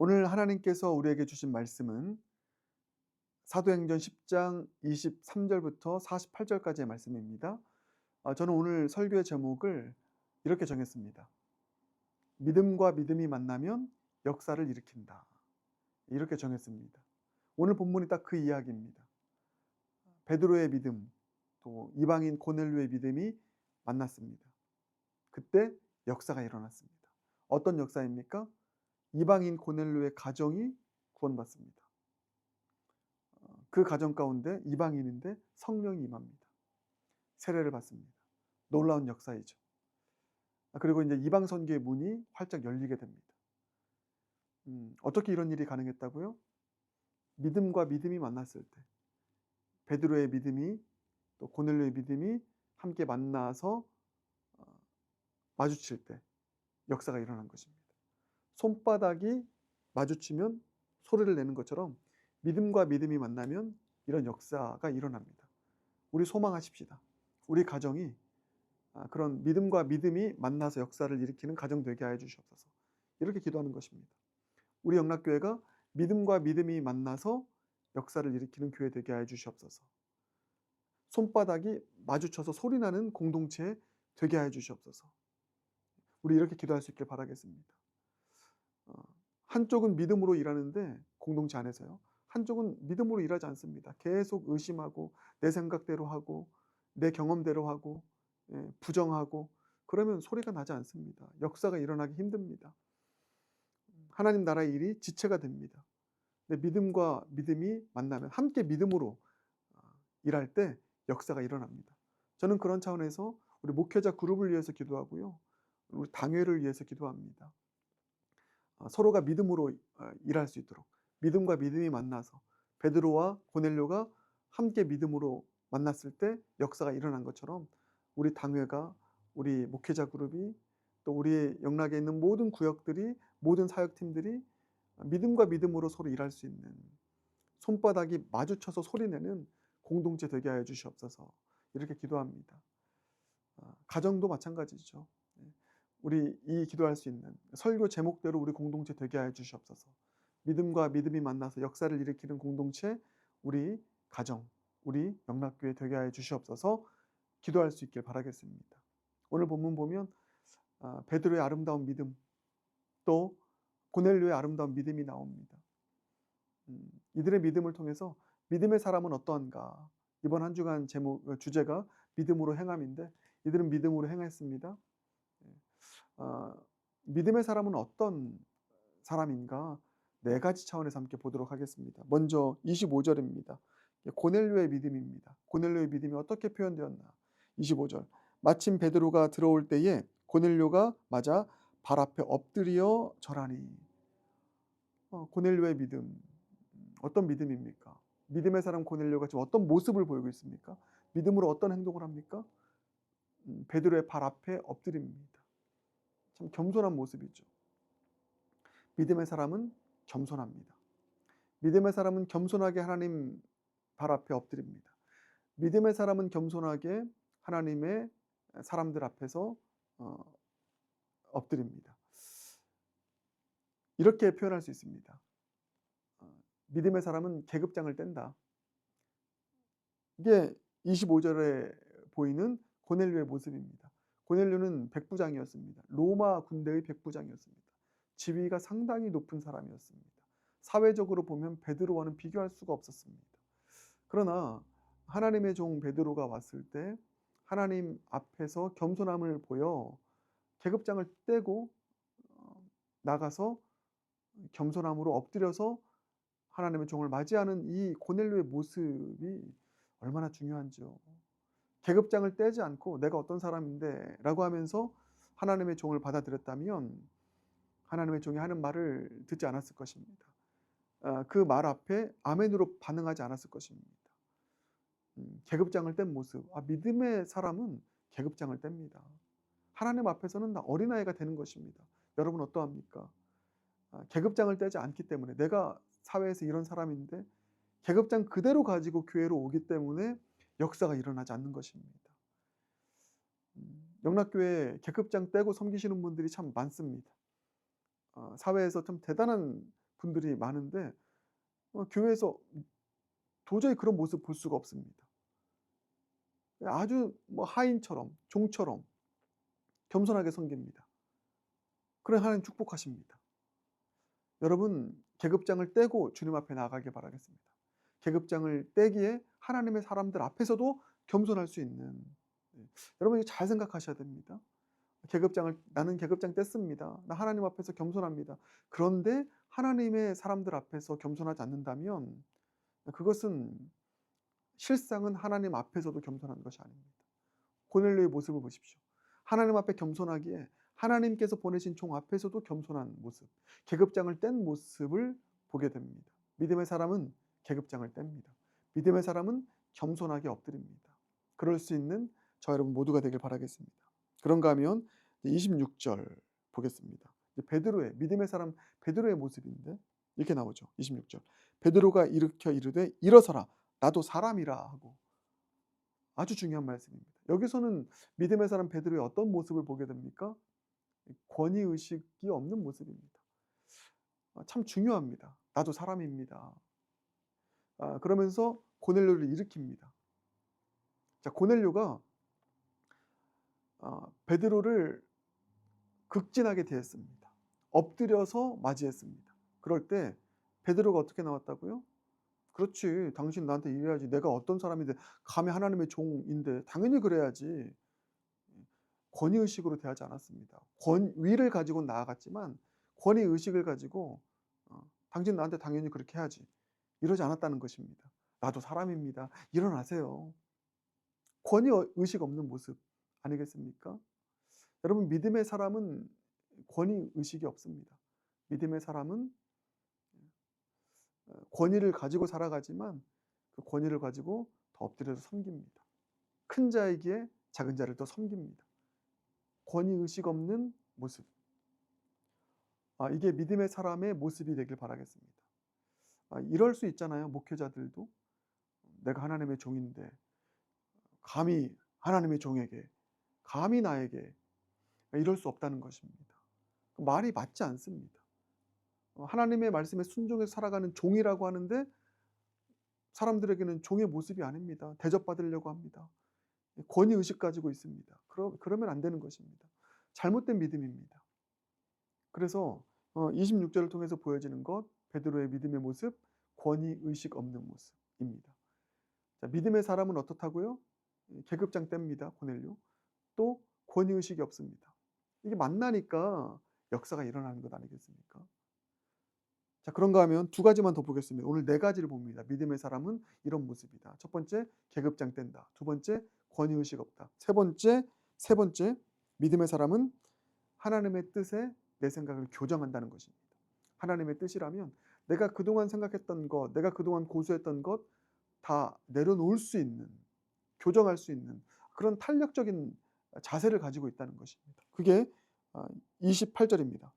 오늘 하나님께서 우리에게 주신 말씀은 사도행전 10장 23절부터 48절까지의 말씀입니다. 저는 오늘 설교의 제목을 이렇게 정했습니다. 믿음과 믿음이 만나면 역사를 일으킨다. 이렇게 정했습니다. 오늘 본문이 딱 그 이야기입니다. 베드로의 믿음, 또 이방인 고넬료의 믿음이 만났습니다. 그때 역사가 일어났습니다. 어떤 역사입니까? 이방인 고넬료의 가정이 구원받습니다. 그 가정 가운데 이방인인데 성령이 임합니다. 세례를 받습니다. 놀라운 역사이죠. 그리고 이제 이방 선교의 문이 활짝 열리게 됩니다. 어떻게 이런 일이 가능했다고요? 믿음과 믿음이 만났을 때, 베드로의 믿음이 또 고넬료의 믿음이 함께 만나서 마주칠 때 역사가 일어난 것입니다. 손바닥이 마주치면 소리를 내는 것처럼 믿음과 믿음이 만나면 이런 역사가 일어납니다. 우리 소망하십시다. 우리 가정이 그런 믿음과 믿음이 만나서 역사를 일으키는 가정 되게 하여 주시옵소서. 이렇게 기도하는 것입니다. 우리 영락교회가 믿음과 믿음이 만나서 역사를 일으키는 교회 되게 하여 주시옵소서. 손바닥이 마주쳐서 소리나는 공동체 되게 하여 주시옵소서. 우리 이렇게 기도할 수 있길 바라겠습니다. 한쪽은 믿음으로 일하는데 공동체 안에서요. 한쪽은 믿음으로 일하지 않습니다. 계속 의심하고 내 생각대로 하고 내 경험대로 하고 부정하고 그러면 소리가 나지 않습니다. 역사가 일어나기 힘듭니다. 하나님 나라의 일이 지체가 됩니다. 근데 믿음과 믿음이 만나면 함께 믿음으로 일할 때 역사가 일어납니다. 저는 그런 차원에서 우리 목회자 그룹을 위해서 기도하고요. 우리 당회를 위해서 기도합니다. 서로가 믿음으로 일할 수 있도록 믿음과 믿음이 만나서 베드로와 고넬료가 함께 믿음으로 만났을 때 역사가 일어난 것처럼 우리 당회가 우리 목회자 그룹이 또 우리 영락에 있는 모든 구역들이 모든 사역팀들이 믿음과 믿음으로 서로 일할 수 있는 손바닥이 마주쳐서 소리내는 공동체 되게 하여 주시옵소서. 이렇게 기도합니다. 가정도 마찬가지죠. 우리 이 기도할 수 있는 설교 제목대로 우리 공동체 되게 하여 주시옵소서. 믿음과 믿음이 만나서 역사를 일으키는 공동체, 우리 가정, 우리 영락교회 되게 하여 주시옵소서. 기도할 수 있길 바라겠습니다. 오늘 본문 보면 베드로의 아름다운 믿음, 또 고넬료의 아름다운 믿음이 나옵니다. 이들의 믿음을 통해서 믿음의 사람은 어떠한가? 이번 한 주간 주제가 믿음으로 행함인데 이들은 믿음으로 행했습니다. 믿음의 사람은 어떤 사람인가? 네 가지 차원에서 함께 보도록 하겠습니다. 먼저 25절입니다. 고넬료의 믿음입니다. 고넬료의 믿음이 어떻게 표현되었나? 25절. 마침 베드로가 들어올 때에 고넬료가 맞아 발 앞에 엎드려 절하니. 고넬료의 믿음, 어떤 믿음입니까? 믿음의 사람 고넬료가 지금 어떤 모습을 보이고 있습니까? 믿음으로 어떤 행동을 합니까? 베드로의 발 앞에 엎드립니다. 참 겸손한 모습이죠. 믿음의 사람은 겸손합니다. 믿음의 사람은 겸손하게 하나님 발 앞에 엎드립니다. 믿음의 사람은 겸손하게 하나님의 사람들 앞에서 엎드립니다. 이렇게 표현할 수 있습니다. 믿음의 사람은 계급장을 뗀다. 이게 25절에 보이는 고넬료의 모습입니다. 고넬료는 백부장이었습니다. 로마 군대의 백부장이었습니다. 지위가 상당히 높은 사람이었습니다. 사회적으로 보면 베드로와는 비교할 수가 없었습니다. 그러나 하나님의 종 베드로가 왔을 때 하나님 앞에서 겸손함을 보여 계급장을 떼고 나가서 겸손함으로 엎드려서 하나님의 종을 맞이하는 이 고넬료의 모습이 얼마나 중요한지요. 계급장을 떼지 않고 내가 어떤 사람인데 라고 하면서 하나님의 종을 받아들였다면 하나님의 종이 하는 말을 듣지 않았을 것입니다. 그 말 앞에 아멘으로 반응하지 않았을 것입니다. 계급장을 뗀 모습. 믿음의 사람은 계급장을 뗍니다. 하나님 앞에서는 어린아이가 되는 것입니다. 여러분 어떠합니까? 계급장을 떼지 않기 때문에 내가 사회에서 이런 사람인데 계급장 그대로 가지고 교회로 오기 때문에 역사가 일어나지 않는 것입니다. 영락교회에 계급장 떼고 섬기시는 분들이 참 많습니다. 사회에서 좀 대단한 분들이 많은데 교회에서 도저히 그런 모습 볼 수가 없습니다. 아주 하인처럼 종처럼 겸손하게 섬깁니다. 그래 하나님 축복하십니다. 여러분 계급장을 떼고 주님 앞에 나가길 바라겠습니다. 계급장을 떼기에 하나님의 사람들 앞에서도 겸손할 수 있는 여러분 이거 잘 생각하셔야 됩니다. 나는 계급장 뗐습니다. 나 하나님 앞에서 겸손합니다. 그런데 하나님의 사람들 앞에서 겸손하지 않는다면 그것은 실상은 하나님 앞에서도 겸손한 것이 아닙니다. 고넬료의 모습을 보십시오. 하나님 앞에 겸손하기에 하나님께서 보내신 종 앞에서도 겸손한 모습, 계급장을 뗀 모습을 보게 됩니다. 믿음의 사람은 계급장을 뗍니다. 믿음의 사람은 겸손하게 엎드립니다. 그럴 수 있는 저 여러분 모두가 되길 바라겠습니다. 그런가 하면 26절 보겠습니다. 베드로의 믿음의 사람 베드로의 모습인데 이렇게 나오죠. 26절. 베드로가 일으켜 이르되 일어서라 나도 사람이라 하고 아주 중요한 말씀입니다. 여기서는 믿음의 사람 베드로의 어떤 모습을 보게 됩니까? 권위의식이 없는 모습입니다. 참 중요합니다. 나도 사람입니다. 그러면서 고넬료를 일으킵니다. 자, 고넬료가 베드로를 극진하게 대했습니다. 엎드려서 맞이했습니다. 그럴 때 베드로가 어떻게 나왔다고요? 그렇지. 당신 나한테 이래야지. 내가 어떤 사람인데 감히 하나님의 종인데 당연히 그래야지. 권위의식으로 대하지 않았습니다. 권위를 가지고 나아갔지만 권위의식을 가지고 당신 나한테 당연히 그렇게 해야지. 이러지 않았다는 것입니다. 나도 사람입니다. 일어나세요. 권위의식 없는 모습 아니겠습니까? 여러분 믿음의 사람은 권위의식이 없습니다. 믿음의 사람은 권위를 가지고 살아가지만 그 권위를 가지고 더 엎드려서 섬깁니다. 큰 자이기에 작은 자를 더 섬깁니다. 권위의식 없는 모습. 이게 믿음의 사람의 모습이 되길 바라겠습니다. 이럴 수 있잖아요. 목회자들도. 내가 하나님의 종인데 감히 하나님의 종에게 감히 나에게 이럴 수 없다는 것입니다. 말이 맞지 않습니다. 하나님의 말씀에 순종해서 살아가는 종이라고 하는데 사람들에게는 종의 모습이 아닙니다. 대접받으려고 합니다. 권위의식 가지고 있습니다. 그러면 안 되는 것입니다. 잘못된 믿음입니다. 그래서 26절을 통해서 보여지는 것 베드로의 믿음의 모습, 권위의식 없는 모습입니다. 자, 믿음의 사람은 어떻다고요? 계급장 뗍니다. 고넬료. 또 권위의식이 없습니다. 이게 만나니까 역사가 일어나는 것 아니겠습니까? 자, 그런가 하면 두 가지만 더 보겠습니다. 오늘 네 가지를 봅니다. 믿음의 사람은 이런 모습이다. 첫 번째, 계급장 뗀다. 두 번째, 권위의식 없다. 세 번째, 믿음의 사람은 하나님의 뜻에 내 생각을 교정한다는 것입니다. 하나님의 뜻이라면 내가 그동안 생각했던 것, 내가 그동안 고수했던 것 다 내려놓을 수 있는, 교정할 수 있는 그런 탄력적인 자세를 가지고 있다는 것입니다. 그게 28절입니다.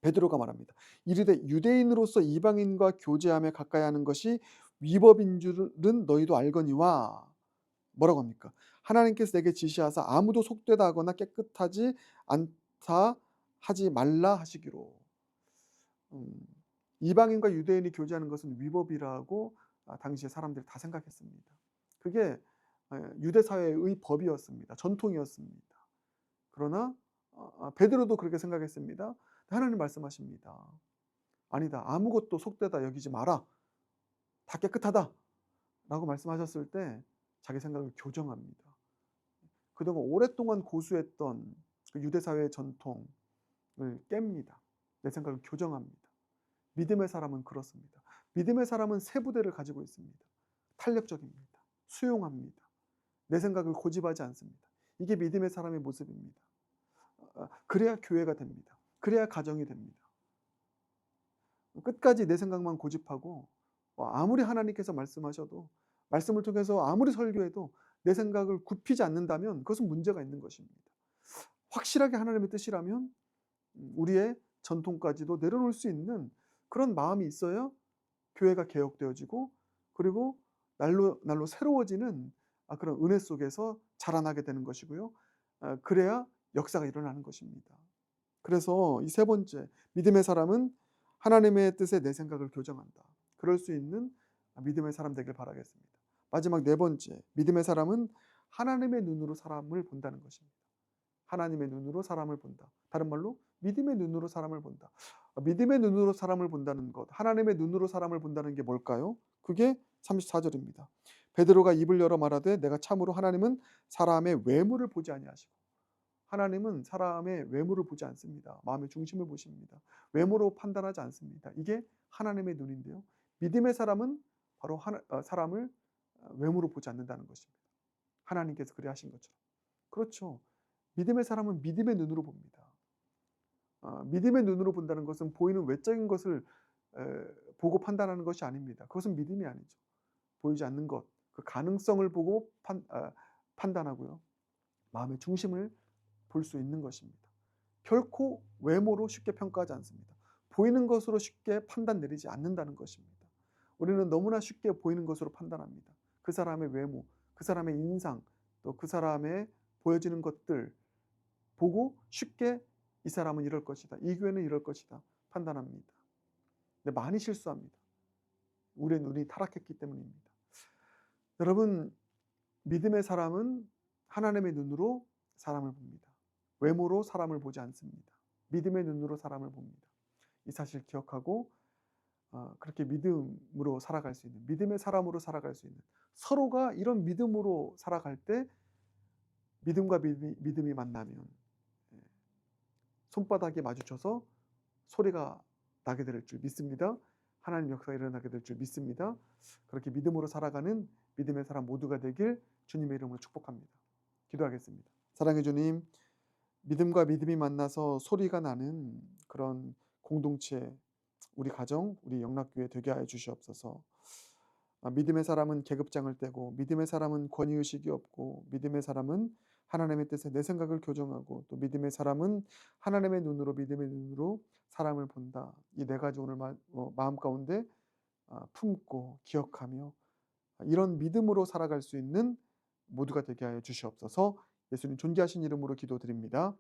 베드로가 말합니다. 이르되 유대인으로서 이방인과 교제하며 가까이 하는 것이 위법인 줄은 너희도 알거니와 뭐라고 합니까? 하나님께서 내게 지시하사 아무도 속되다 하거나 깨끗하지 않다 하지 말라 하시기로. 이방인과 유대인이 교제하는 것은 위법이라고 당시에 사람들이 다 생각했습니다. 그게 유대 사회의 법이었습니다. 전통이었습니다. 그러나 베드로도 그렇게 생각했습니다. 하나님 말씀하십니다. 아니다. 아무것도 속되다 여기지 마라. 다 깨끗하다. 라고 말씀하셨을 때 자기 생각을 교정합니다. 그동안 오랫동안 고수했던 그 유대 사회의 전통을 깹니다. 내 생각을 교정합니다. 믿음의 사람은 그렇습니다. 믿음의 사람은 세 부대를 가지고 있습니다. 탄력적입니다. 수용합니다. 내 생각을 고집하지 않습니다. 이게 믿음의 사람의 모습입니다. 그래야 교회가 됩니다. 그래야 가정이 됩니다. 끝까지 내 생각만 고집하고 아무리 하나님께서 말씀하셔도 말씀을 통해서 아무리 설교해도 내 생각을 굽히지 않는다면 그것은 문제가 있는 것입니다. 확실하게 하나님의 뜻이라면 우리의 전통까지도 내려놓을 수 있는 그런 마음이 있어야 교회가 개혁되어지고 그리고 날로 새로워지는 그런 은혜 속에서 자라나게 되는 것이고요. 그래야 역사가 일어나는 것입니다. 그래서 이 세 번째, 믿음의 사람은 하나님의 뜻에 내 생각을 교정한다. 그럴 수 있는 믿음의 사람 되길 바라겠습니다. 마지막 네 번째, 믿음의 사람은 하나님의 눈으로 사람을 본다는 것입니다. 하나님의 눈으로 사람을 본다. 다른 말로 믿음의 눈으로 사람을 본다. 믿음의 눈으로 사람을 본다는 것, 하나님의 눈으로 사람을 본다는 게 뭘까요? 그게 34절입니다. 베드로가 입을 열어 말하되 내가 참으로 하나님은 사람의 외모를 보지 아니하시고, 하나님은 사람의 외모를 보지 않습니다. 마음의 중심을 보십니다. 외모로 판단하지 않습니다. 이게 하나님의 눈인데요. 믿음의 사람은 바로 사람을 외모로 보지 않는다는 것입니다. 하나님께서 그리 하신 것처럼. 그렇죠. 믿음의 사람은 믿음의 눈으로 봅니다. 믿음의 눈으로 본다는 것은 보이는 외적인 것을 보고 판단하는 것이 아닙니다. 그것은 믿음이 아니죠. 보이지 않는 것, 그 가능성을 보고 판단하고요. 마음의 중심을 볼 수 있는 것입니다. 결코 외모로 쉽게 평가하지 않습니다. 보이는 것으로 쉽게 판단 내리지 않는다는 것입니다. 우리는 너무나 쉽게 보이는 것으로 판단합니다. 그 사람의 외모, 그 사람의 인상, 또 그 사람의 보여지는 것들 보고 쉽게 이 사람은 이럴 것이다, 이 교회는 이럴 것이다 판단합니다. 근데 많이 실수합니다. 우리의 눈이 타락했기 때문입니다. 여러분, 믿음의 사람은 하나님의 눈으로 사람을 봅니다. 외모로 사람을 보지 않습니다. 믿음의 눈으로 사람을 봅니다. 이 사실 기억하고 그렇게 믿음으로 살아갈 수 있는, 믿음의 사람으로 살아갈 수 있는, 서로가 이런 믿음으로 살아갈 때 믿음과 믿음이 만나면 손바닥이 마주쳐서 소리가 나게 될 줄 믿습니다. 하나님 역사가 일어나게 될 줄 믿습니다. 그렇게 믿음으로 살아가는 믿음의 사람 모두가 되길 주님의 이름으로 축복합니다. 기도하겠습니다. 사랑해 주님, 믿음과 믿음이 만나서 소리가 나는 그런 공동체, 우리 가정, 우리 영락교회 되게 하여 주시옵소서. 믿음의 사람은 계급장을 떼고, 믿음의 사람은 권위의식이 없고, 믿음의 사람은 하나님의 뜻에 내 생각을 교정하고, 또 믿음의 사람은 하나님의 눈으로, 믿음의 눈으로 사람을 본다. 이 네 가지 오늘 마음 가운데 품고 기억하며 이런 믿음으로 살아갈 수 있는 모두가 되게 하여 주시옵소서. 예수님 존귀하신 이름으로 기도드립니다.